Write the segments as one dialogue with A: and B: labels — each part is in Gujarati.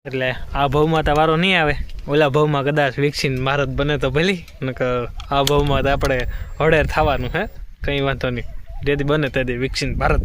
A: એટલે આ ભાવમાં તો વારો નહીં આવે, ઓલા ભાવમાં કદાચ વિકસિત ભારત બને તો ભલી, નકર આ ભાવમાં તો આપણે હળેર થવાનું હે, કંઈ વાંધો નહીં, જેથી બને તેથી વિકસિત ભારત.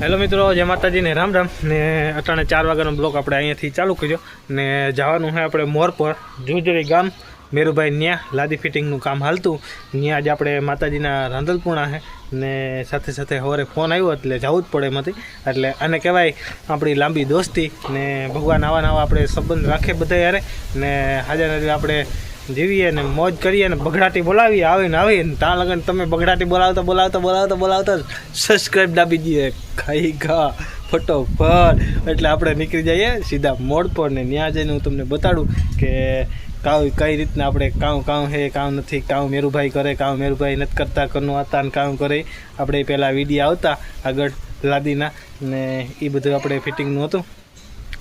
A: હેલો મિત્રો, જય માતાજી ને રામ રામ. ને અટાણે 4 વાગ્યાનો બ્લોક આપણે અહીંયાથી ચાલુ કર્યો ને જવાનું છે આપણે મોર પર જુજરી ગામ. મેરુભાઈ ન્યા લાદી ફિટિંગનું કામ હાલતું, ત્યાં આજે આપણે માતાજીના રાંધલપૂર્ણા છે ને સાથે સાથે સવારે ફોન આવ્યો એટલે જવું જ પડે એમાંથી. એટલે આને કહેવાય આપણી લાંબી દોસ્તી ને ભગવાન આવા નવા આપણે સંબંધ રાખે બધા યારે ને હાજર આપણે જીવીએ ને મોજ કરીએ ને બગડાટી બોલાવીએ આવીને આવીને ત્યાં લગન તમે બગડાટી બોલાવતા સબસ્ક્રાઈબ દાબી દઈએ ખાઈ ખા ફટોફટ. એટલે આપણે નીકળી જઈએ સીધા મોડ પર ને ત્યાં જઈને હું તમને બતાડું કે કઈ રીતના આપણે કામ હે કામ નથી, કામ મેરુભાઈ કરે, કામ મેરુભાઈ નથી કરતા, કરનું હતા ને કામ કરે. આપણે પહેલાં વિડીયો આવતા આગળ લાદીના ને એ બધું આપણે ફિટિંગનું હતું.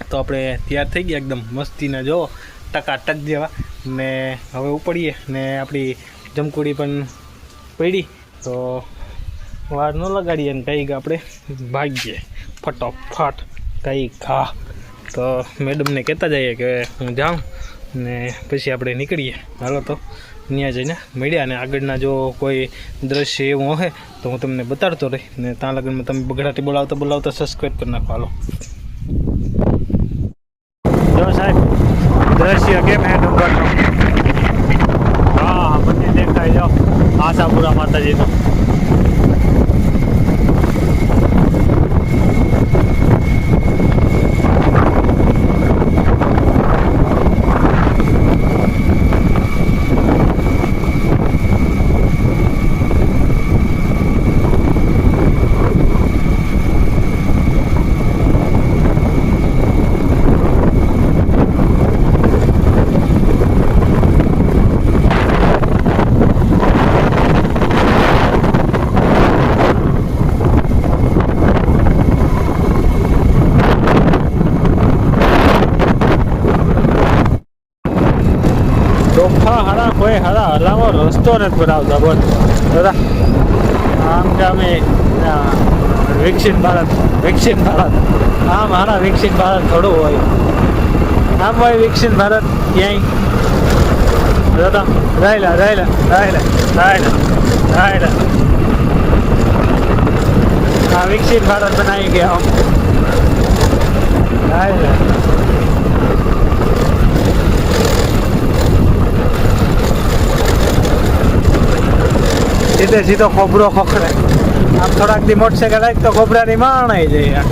A: તો આપણે તૈયાર થઈ ગયા એકદમ મસ્તીના જો ટકાટક જેવા ને હવે ઉપડીએ ને આપણી જમકુડી પણ પડી તો વાર ન લગાડીએ ને કંઈક આપણે ભાગીએ ફટોફટ કંઈ ખા. તો મેડમને કહેતા જઈએ કે હું જાઉં ને પછી આપણે નીકળીએ. હાલો તો ત્યાં જઈને મળ્યા ને આગળના જો કોઈ દ્રશ્ય એવું હોય તો હું તમને બતાડતો રહી ને ત્યાં લગનમાં તમે બગડાટી બોલાવતા સબસ્ક્રાઈબ કરી નાખો. હાલો જો સાહેબ દ્રશ્ય કેમ હે ડુંગરનો. હા મંદિર દેખાય જાઓ આશાપુરા માતાજીનું. હાડા કોઈ હાડા હલાવો રસ્તો નથી બનાવતા બોલ દાદા. આમ કે અમે વિકસિત ભારત આમ હારા વિકસિત ભારત થોડું હોય, આમ હોય વિકસિત ભારત ક્યાંય દાદા. રાયલા હા વિકસિત ભારત બનાવી ગયા રાયલા. સીધો કોબરો ખોખરે આમ થોડાક દી મોટરસાઇકલ આવી તો કોબરાની માણ આવી જાય.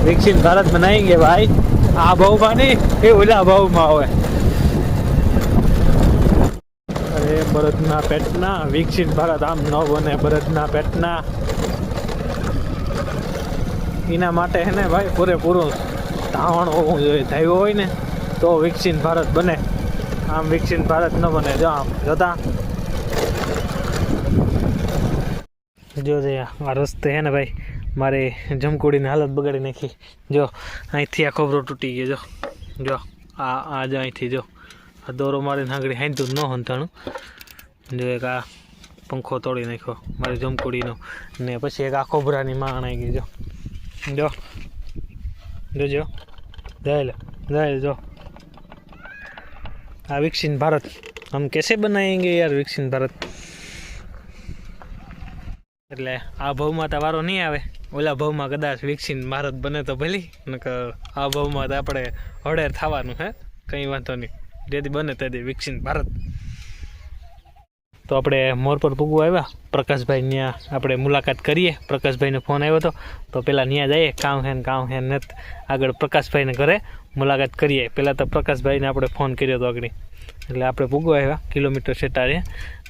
A: વિકસિત ભારત બનાવીએ ભાઈ, આ ભાવમાં નહીં એ ઓલા ભાવમાં હોય. અરે બળદના પેટના વિકસિત ભારત આમ ન બને, બળદના પેટના. એના માટે હે ને ભાઈ પૂરેપૂરું ધાવણ હોવું જોઈએ, થયું હોય ને તો વિકસિત ભારત બને. આમ વિકસિત ભારત ન બને. જો આમ જોતા જો આ રસ્તે હે ને ભાઈ મારે જમકુડીની હાલત બગાડી નાખી. જો અહીંથી આ ખોબરો તૂટી ગયો. જો આ જો અહીંથી જો આ દોરો મારીને આંગળી હાંધું ન હંતાણું. જો એક આ પંખો તોડી નાખ્યો મારી જમકુડીનો ને પછી એક આ ખોબરાની માણ આવી ગઈ. જો જોજો જાય જો આ વિકસિત ભારત હમ कैसे બનાએંગે યાર વિકસિત ભારત. એટલે આ ભાવમાં તો વારો નહીં આવે, ઓલા ભાવમાં કદાચ વિકસિત ભારત બને તો ભલી, નકર આ ભાવમાં તો આપણે હળેર થવાનું હે, કંઈ વાંધો નહીં, જેથી બને તેથી વિકસિત ભારત. તો આપણે મોર પર પૂગવા આવ્યા પ્રકાશભાઈ, ત્યાં આપણે મુલાકાત કરીએ. પ્રકાશભાઈનો ફોન આવ્યો હતો તો પહેલાં ત્યાં જઈએ, કામ હે નથી આગળ પ્રકાશભાઈને ઘરે મુલાકાત કરીએ. પહેલાં તો પ્રકાશભાઈને આપણે ફોન કર્યો હતો આગળ, એટલે આપણે પૂગવા આવ્યા કિલોમીટર સેટારે.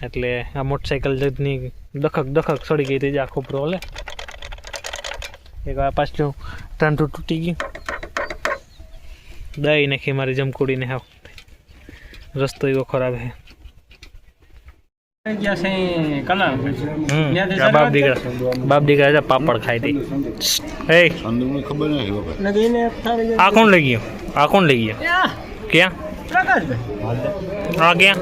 A: એટલે આ મોટરસાઇકલ જની દખક સડી ગઈ હતી, આખો પ્રોલે એક આ પાછું ટાંટું તૂટી ગયું. દઈ નાખી મારી જમકુડીને. હાવ રસ્તો એવો ખરાબ છે. બાપ દીકરા પાપડ ખાઈ હતી. આ કોણ લઈ ગયો ક્યાં આ ક્યાં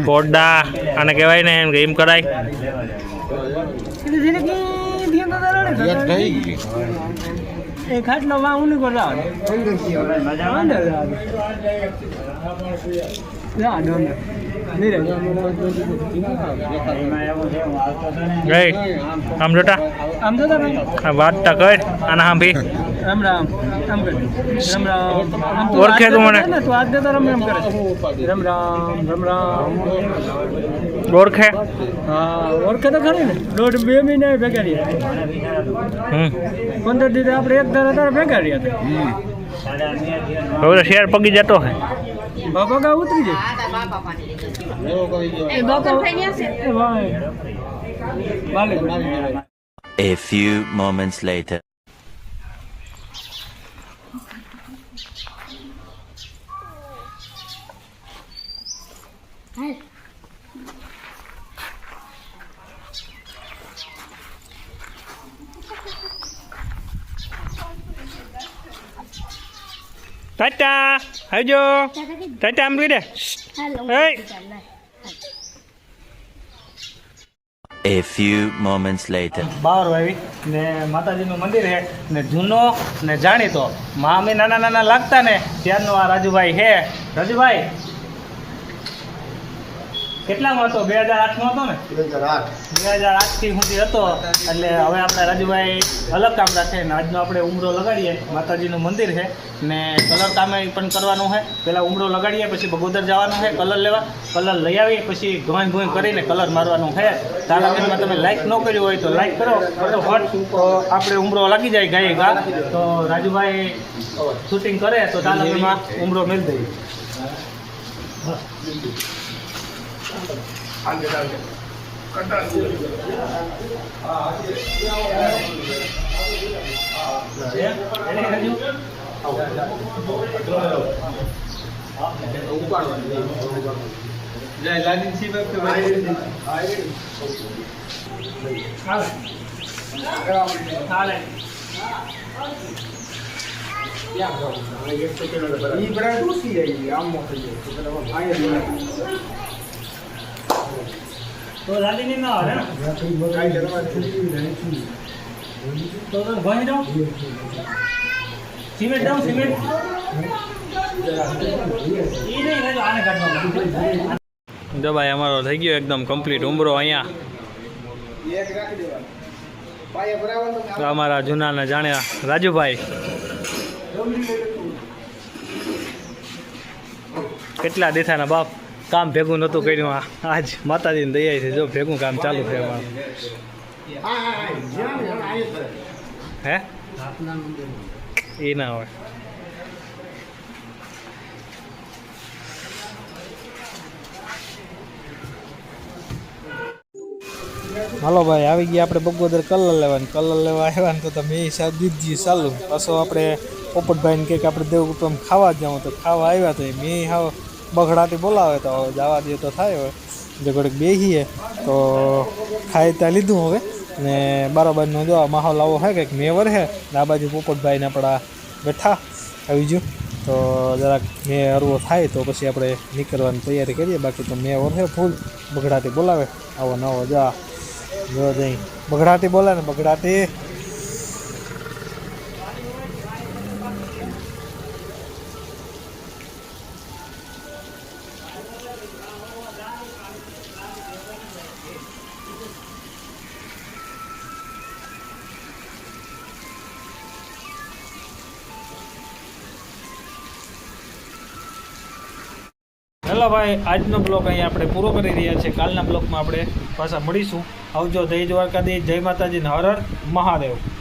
A: કોડા આને કહેવાય ને એમ કરાય.
B: ખાટલો માં ઉની કો રાવ
A: ગઈ આમ જોતા વાતતા કર આના હા ભી
B: રામ રામ આમ કર રામ રામ
A: ઓળખે તું મને
B: તો આજ તો રામ રામ કરે રામ રામ રામ રામ
A: ઓળખે
B: હા ઓળખે તો ખરી ને 2 મહિના ભેગા રહ્યા 15 દિવસ આપણે એક ધારા તારા ભેગા રહ્યા હતા
A: હવે શેર પગી જતો હે
B: બાપા કા ઉતરી જાય
C: A few moments later.
A: Tata આવજો ટાટા આમ દે
C: A few moments later.
A: બહાર આવી ને માતાજીનું મંદિર છે ને જૂનો ને જાણીતો માં અમે નાના નાના લાગતા ને ત્યારનો આ રાજુભાઈ છે રાજુભાઈ કેટલામાં હતો 2008માં હતો ને 2008 થી સુધી હતો એટલે હવે આપણે રાજુભાઈ અલગ કામ રાખે ને આજનો આપણે ઉમરો લગાડીએ માતાજીનું મંદિર છે ને કલર કામે પણ કરવાનું છે પહેલાં ઉમરો લગાડીએ પછી બગોદર જવાનું છે કલર લેવા કલર લઈ આવી પછી ઘોઈ ઘોઈ કરીને કલર મારવાનું છે તારા વિડીયોમાં તમે લાઈક ન કર્યું હોય તો લાઈક કરો ફટોફટ તો આપણે ઉમરો લાગી જાય ગાય ગા તો રાજુભાઈ શૂટિંગ કરે તો તારા વિડીયોમાં ઉમરો મેળ દઈએ તો લાદી ના આવે તો ભણી જાઉં સિમેન્ટ જાઉં સિમેન્ટ જો ભાઈ અમારો થઈ ગયો એકદમ કમ્પ્લીટ ઉમરો અહીંયા અમારા જૂના ને જાણ્યા રાજુભાઈ કેટલા દેખાના બાપ કામ ભેગું નહોતું કર્યું આજ માતાજીની દયા છે જો ભેગું કામ ચાલુ છે અમારું હે એ ના હોય હાલો ભાઈ આવી ગયા આપણે બગોદર કલર લેવા આવ્યા ને તો તમે એ સાહેબ દીધી ચાલુ પાછો આપણે પોપટભાઈને કંઈક આપણે દેવગુપ્તમ ખાવા જાઉં તો ખાવા આવ્યા તો મેં હાવ બગડાટી બોલાવે તો જવા દે તો થાય હવે જો ઘડીક બેસીએ તો ખાઈ ત્યાં લીધું હવે ને બરાબરનો જો માહોલ આવો છે કંઈક મેવર છે ને આ બાજુ પોપટભાઈને આપણા બેઠા આવી ગયું તો જરાક મેં અરવો થાય તો પછી આપણે નીકળવાની તૈયારી કરીએ બાકી તો મેવર છે ફૂલ બગડાટી બોલાવે આવો નવો જા જો જઈ બગડાટી બોલાવે ને બગડાટી હેલો ભાઈ આજનો બ્લોગ અહીંયા આપણે પૂરો કરી રહ્યા છીએ કાલના બ્લોગમાં આપણે પાછા મળીશું આવજો જય દ્વારકાધીશ જય માતાજી હર હર મહાદેવ